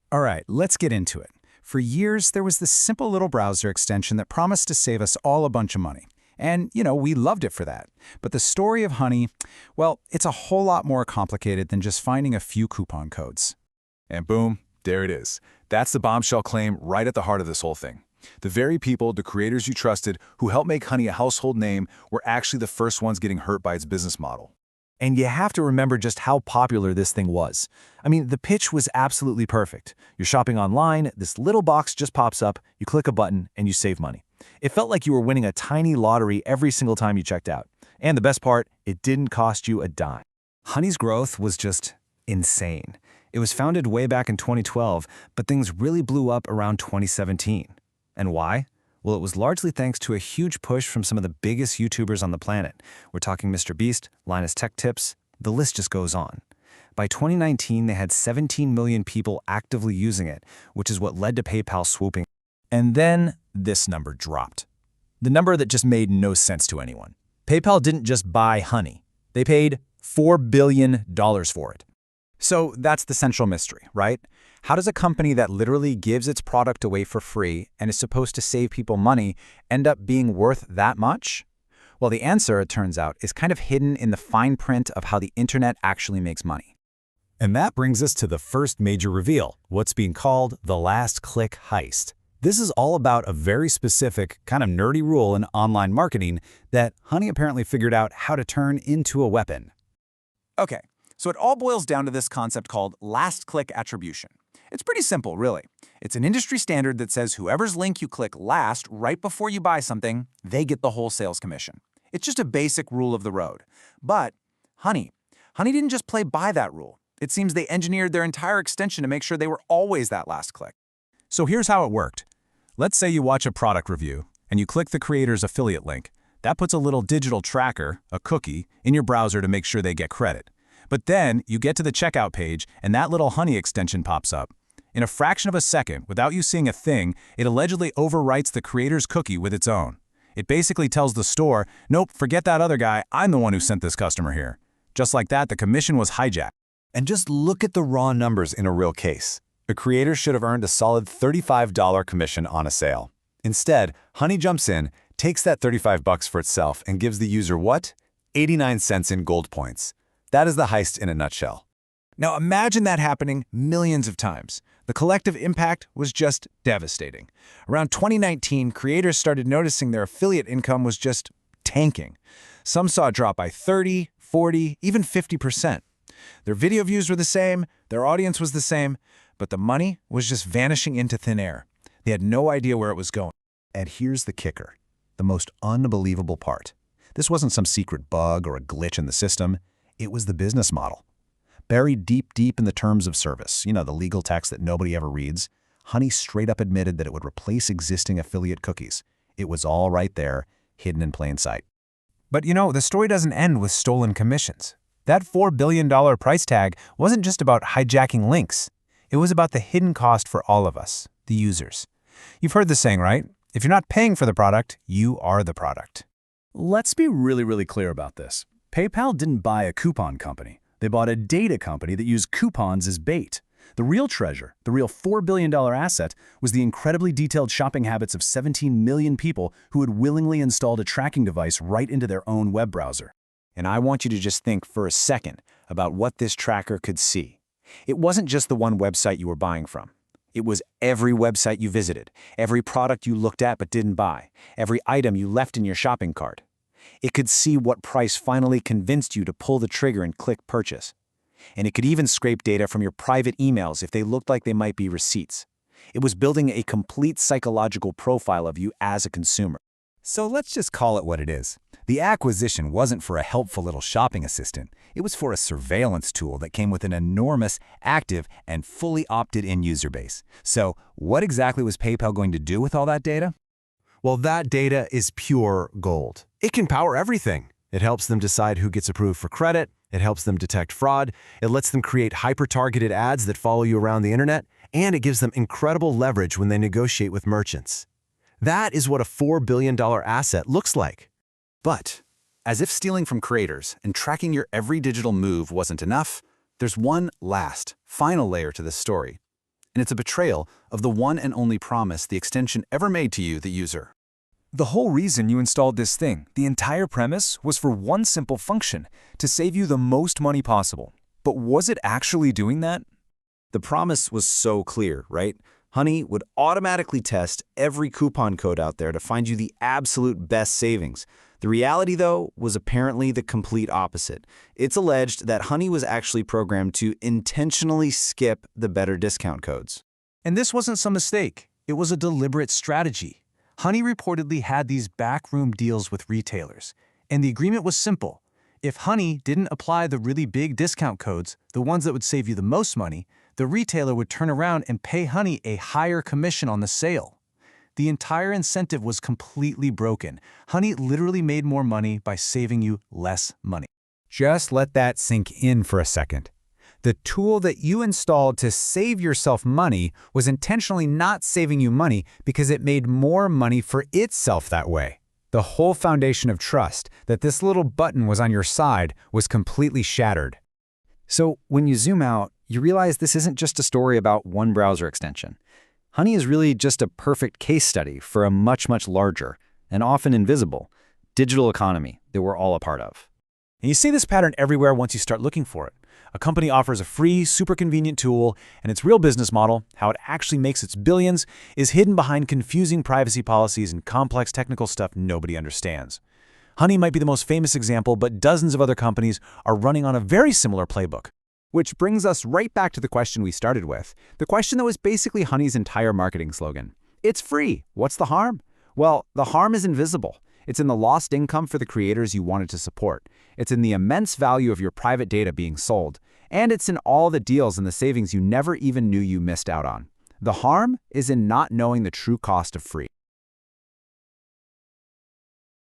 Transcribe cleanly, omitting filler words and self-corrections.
All right, let's get into it. For years, there was this simple little browser extension that promised to save us all a bunch of money. And, we loved it for that. But the story of Honey, well, it's a whole lot more complicated than just finding a few coupon codes. And boom, there it is. That's the bombshell claim right at the heart of this whole thing. The very people, the creators you trusted, who helped make Honey a household name, were actually the first ones getting hurt by its business model. And you have to remember just how popular this thing was. I mean, the pitch was absolutely perfect. You're shopping online, this little box just pops up, you click a button, and you save money. It felt like you were winning a tiny lottery every single time you checked out. And the best part, it didn't cost you a dime. Honey's growth was just insane. It was founded way back in 2012, but things really blew up around 2017. And why? Well, it was largely thanks to a huge push from some of the biggest YouTubers on the planet. We're talking Mr. Beast, Linus Tech Tips, the list just goes on. By 2019, they had 17 million people actively using it, which is what led to PayPal swooping. And then this number dropped. The number that just made no sense to anyone. PayPal didn't just buy Honey. They paid $4 billion for it. So that's the central mystery, right? How does a company that literally gives its product away for free and is supposed to save people money end up being worth that much? Well, the answer, it turns out, is kind of hidden in the fine print of how the internet actually makes money. And that brings us to the first major reveal, what's being called the last click heist. This is all about a very specific, kind of nerdy rule in online marketing that Honey apparently figured out how to turn into a weapon. Okay, so it all boils down to this concept called last-click attribution. It's pretty simple, really. It's an industry standard that says whoever's link you click last right before you buy something, they get the whole sales commission. It's just a basic rule of the road. But Honey didn't just play by that rule. It seems they engineered their entire extension to make sure they were always that last click. So here's how it worked. Let's say you watch a product review, and you click the creator's affiliate link. That puts a little digital tracker, a cookie, in your browser to make sure they get credit. But then you get to the checkout page, and that little Honey extension pops up. In a fraction of a second, without you seeing a thing, it allegedly overwrites the creator's cookie with its own. It basically tells the store, nope, forget that other guy, I'm the one who sent this customer here. Just like that, the commission was hijacked. And just look at the raw numbers in a real case. A creator should have earned a solid $35 commission on a sale. Instead, Honey jumps in, takes that $35 for itself, and gives the user what? 89 cents in gold points. That is the heist in a nutshell. Now imagine that happening millions of times. The collective impact was just devastating. Around 2019, creators started noticing their affiliate income was just tanking. Some saw it drop by 30, 40, even 50%. Their video views were the same, their audience was the same, but the money was just vanishing into thin air. They had no idea where it was going. And here's the kicker, the most unbelievable part. This wasn't some secret bug or a glitch in the system. It was the business model. Buried deep in the terms of service, the legal text that nobody ever reads, Honey straight up admitted that it would replace existing affiliate cookies. It was all right there, hidden in plain sight. But the story doesn't end with stolen commissions. That $4 billion price tag wasn't just about hijacking links. It was about the hidden cost for all of us, the users. You've heard the saying, right? If you're not paying for the product, you are the product. Let's be really clear about this. PayPal didn't buy a coupon company. They bought a data company that used coupons as bait. The real treasure, the real $4 billion asset, was the incredibly detailed shopping habits of 17 million people who had willingly installed a tracking device right into their own web browser. And I want you to just think for a second about what this tracker could see. It wasn't just the one website you were buying from. It was every website you visited, every product you looked at but didn't buy, every item you left in your shopping cart. It could see what price finally convinced you to pull the trigger and click purchase. And it could even scrape data from your private emails if they looked like they might be receipts. It was building a complete psychological profile of you as a consumer. So let's just call it what it is. The acquisition wasn't for a helpful little shopping assistant. It was for a surveillance tool that came with an enormous, active, and fully opted-in user base. So what exactly was PayPal going to do with all that data? Well, that data is pure gold. It can power everything. It helps them decide who gets approved for credit. It helps them detect fraud. It lets them create hyper-targeted ads that follow you around the internet. And it gives them incredible leverage when they negotiate with merchants. That is what a $4 billion asset looks like. But, as if stealing from creators and tracking your every digital move wasn't enough, there's one last, final layer to this story. and it's a betrayal of the one and only promise the extension ever made to you, the user. The whole reason you installed this thing, the entire premise, was for one simple function, to save you the most money possible. But was it actually doing that? The promise was so clear, right? Honey would automatically test every coupon code out there to find you the absolute best savings. The reality, though, was apparently the complete opposite. It's alleged that Honey was actually programmed to intentionally skip the better discount codes. And this wasn't some mistake. It was a deliberate strategy. Honey reportedly had these backroom deals with retailers, and the agreement was simple. If Honey didn't apply the really big discount codes, the ones that would save you the most money, the retailer would turn around and pay Honey a higher commission on the sale. The entire incentive was completely broken. Honey literally made more money by saving you less money. Just let that sink in for a second. The tool that you installed to save yourself money was intentionally not saving you money because it made more money for itself that way. The whole foundation of trust, that this little button was on your side, was completely shattered. So when you zoom out, you realize this isn't just a story about one browser extension. Honey is really just a perfect case study for a much, much larger, and often invisible, digital economy that we're all a part of. And you see this pattern everywhere once you start looking for it. A company offers a free, super convenient tool, and its real business model, how it actually makes its billions, is hidden behind confusing privacy policies and complex technical stuff nobody understands. Honey might be the most famous example, but dozens of other companies are running on a very similar playbook. Which brings us right back to the question we started with, the question that was basically Honey's entire marketing slogan. It's free. What's the harm? Well, the harm is invisible. It's in the lost income for the creators you wanted to support. It's in the immense value of your private data being sold. And it's in all the deals and the savings you never even knew you missed out on. The harm is in not knowing the true cost of free.